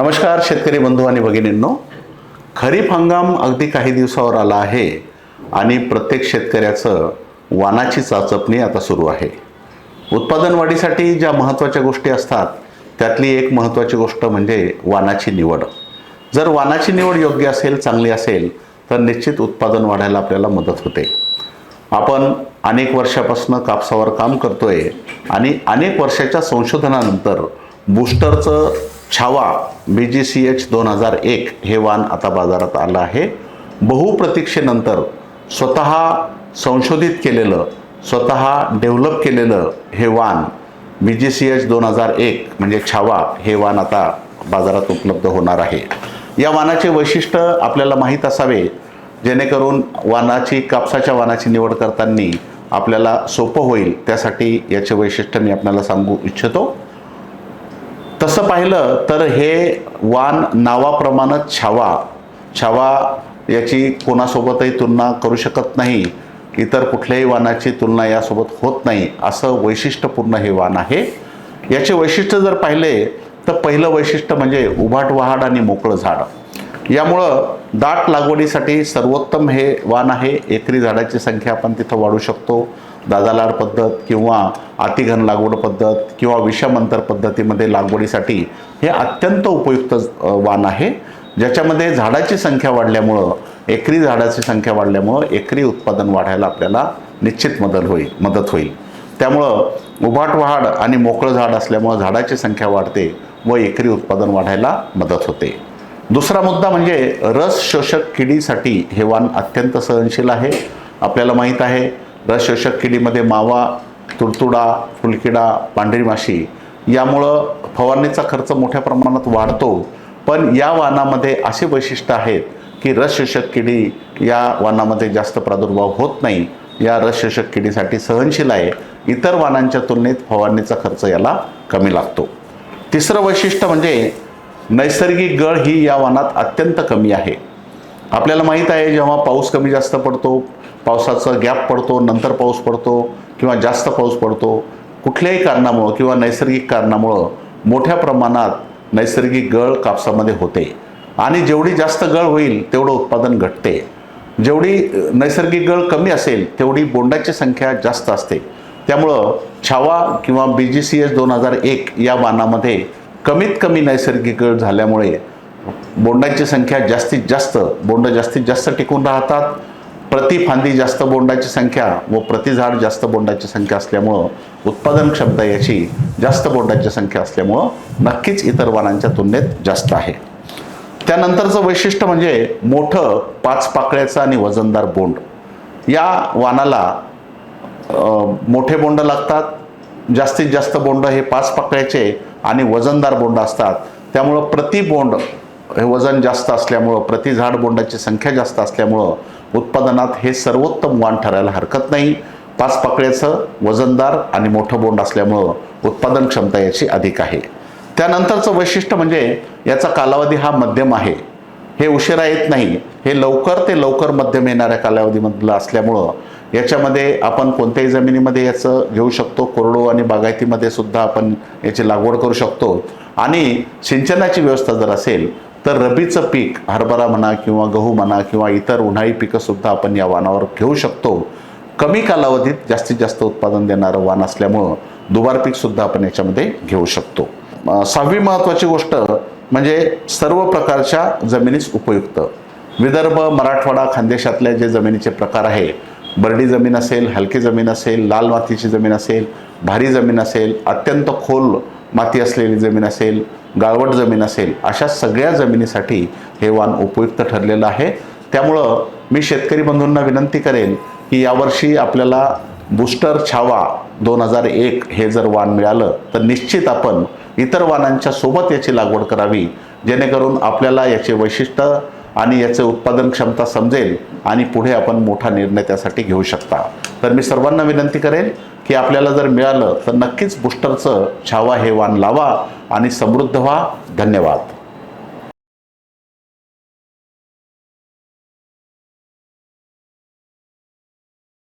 नमस्कार शेतकरी बंधू आणि भगिनींनो, खरीप हंगाम अगदी काही दिवसावर आला आहे आणि प्रत्येक शेतकऱ्याचं वानाची चाचपणी आता सुरू आहे। उत्पादन वाढीसाठी ज्या महत्त्वाच्या गोष्टी असतात त्यातली एक महत्त्वाची गोष्ट म्हणजे वानाची निवड। जर वानाची निवड योग्य असेल, चांगली असेल तर निश्चित उत्पादन वाढायला आपल्याला मदत होते। आपण अनेक वर्षापासून कापसावर काम करतोय आणि अनेक वर्षाच्या संशोधनानंतर बूस्टरचं छावा BGCH 2001 हे वाण आता बाजारात आलं आहे। बहुप्रतीक्षेनंतर स्वतः संशोधित केलेलं, स्वतः डेव्हलप केलेलं हे वाण BGCH 2001 म्हणजे छावा हे वाण आता बाजारात उपलब्ध होणार आहे। या वाणाचे वैशिष्ट्य आपल्याला माहीत असावे, जेणेकरून कापसाच्या वाणाची निवड करताना आपल्याला सोपं होईल। त्यासाठी याचे वैशिष्ट्य मी आपल्याला सांगू इच्छितो। तसं पाहिलं तर हे वाण नावाप्रमाणेच छावा याची कोणासोबतही तुलना करू शकत नाही, इतर कुठल्याही वाणाची तुलना यासोबत होत नाही, असं वैशिष्ट्यपूर्ण हे वाण आहे। याचे वैशिष्ट्य जर पाहिले तर पहिलं वैशिष्ट्य म्हणजे उभाट वहाड आणि मोकळं झाड। यामुळं दाट लागवडीसाठी सर्वोत्तम हे वाण आहे। एकरी झाडाची संख्या आपण तिथं वाढवू शकतो। दादालाड पद्धत किंवा अतिघन लागवड पद्धत किंवा विषमांतर पद्धतीमध्ये लागवडीसाठी हे अत्यंत उपयुक्त वाण आहे, ज्याच्यामध्ये झाडाची संख्या वाढल्यामुळं, एकरी झाडाची संख्या वाढल्यामुळं एकरी उत्पादन वाढायला आपल्याला निश्चित मदत होईल। त्यामुळं उभाट वहाड आणि मोकळं झाड असल्यामुळं झाडाची संख्या वाढते व एकरी उत्पादन वाढायला मदत होते। दुसरा मुद्दा म्हणजे रस शोषक किडीसाठी हे वाण अत्यंत सहनशील आहे। आपल्याला माहीत आहे रस शोषक किडीमध्ये मावा, तुडतुडा, फुलकिडा, पांढरी माशी यामुळं फवारणीचा खर्च मोठ्या प्रमाणात वाढतो। पण या वाणामध्ये असे वैशिष्ट्य आहेत की रस शोषक किडी या वाणामध्ये जास्त प्रादुर्भाव होत नाही। या रस शोषक किडीसाठी सहनशील आहे। इतर वाणांच्या तुलनेत फवारणीचा खर्च याला कमी लागतो। तिसरं वैशिष्ट्य म्हणजे नैसर्गिक गळ ही या वाणात अत्यंत कमी आहे। आपल्याला माहीत आहे जेव्हा पाऊस कमी जास्त पडतो, पावसाचा गॅप पडतो, नंतर पाऊस पडतो किंवा जास्त पाऊस पडतो, कुठल्याही कारणामुळं किंवा नैसर्गिक कारणामुळं मोठ्या प्रमाणात नैसर्गिक गळ कापसामध्ये होते आणि जेवढी जास्त गळ होईल तेवढं उत्पादन घटते। जेवढी नैसर्गिक गळ कमी असेल तेवढी बोंडाची संख्या जास्त असते। त्यामुळं छावा किंवा BGCH 2001 या वाणामध्ये कमीत कमी नैसर्गिक गळ झाल्यामुळे बोंडाची संख्या बोंड जास्तीत जास्त टिकून राहतात। प्रति फांदी जास्त बोंडाची संख्या व प्रति झाड जास्त बोंडाची संख्या असल्यामुळं उत्पादन क्षमता याची जास्त बोंडाची संख्या असल्यामुळं नक्कीच इतर वाणांच्या तुलनेत जास्त आहे। त्यानंतरचं वैशिष्ट्य म्हणजे मोठं 5 पाकळ्याचं आणि वजनदार बोंड। या वाणाला मोठे बोंड लागतात। जास्तीत जास्त बोंड हे 5 पाकळ्याचे आणि वजनदार बोंड असतात। त्यामुळं प्रति बोंड हे वजन जास्त असल्यामुळं, प्रति झाड बोंडाची संख्या जास्त असल्यामुळं उत्पादनात हे सर्वोत्तम वाण ठरायला हरकत नाही। 5 पाकळ्याचं, वजनदार आणि मोठं बोंड असल्यामुळं उत्पादन क्षमता याची अधिक आहे। त्यानंतरचं वैशिष्ट्य म्हणजे याचा कालावधी हा मध्यम आहे। हे उशिरा येत नाही, हे लवकर ते लवकर मध्यम येणाऱ्या कालावधीमधलं असल्यामुळं याच्यामध्ये आपण कोणत्याही जमिनीमध्ये याचं घेऊ शकतो। कोरडो आणि बागायतीमध्ये सुद्धा आपण याची लागवड करू शकतो आणि सिंचनाची व्यवस्था जर असेल तर रबीचं पीक हरभरा म्हणा किंवा गहू म्हणा किंवा इतर उन्हाळी पिकं सुद्धा आपण या वाणावर घेऊ शकतो। कमी कालावधीत जास्तीत जास्त उत्पादन देणारं वाण असल्यामुळं दुबार पीक सुद्धा आपण याच्यामध्ये घेऊ शकतो। 6वी महत्त्वाची गोष्ट म्हणजे सर्व प्रकारच्या जमिनीस उपयुक्त। विदर्भ, मराठवाडा, खानदेशातल्या जे जमिनीचे प्रकार आहे, बरडी जमीन असेल, हलकी जमीन असेल, लाल मातीची जमीन असेल, भारी जमीन असेल, अत्यंत खोल माती असलेली जमीन असेल, गाळवट जमीन असेल, अशा सगळ्या जमिनीसाठी हे वाण उपयुक्त ठरलेलं आहे। त्यामुळं मी शेतकरी बंधूंना विनंती करेन की यावर्षी आपल्याला बूस्टर छावा 2001 हे जर वाण मिळालं तर निश्चित आपण इतर वाणांच्या सोबत याची लागवड करावी, जेणेकरून आपल्याला याचे वैशिष्ट्य आणि याचे उत्पादन क्षमता समजेल आणि पुढे आपण मोठा निर्णय त्यासाठी घेऊ शकता। तर मी सर्वांना विनंती करेन की आपल्याला जर मिळालं तर नक्कीच बूस्टरचं छावा हे वाण लावा आणि समृद्ध व्हा। धन्यवाद।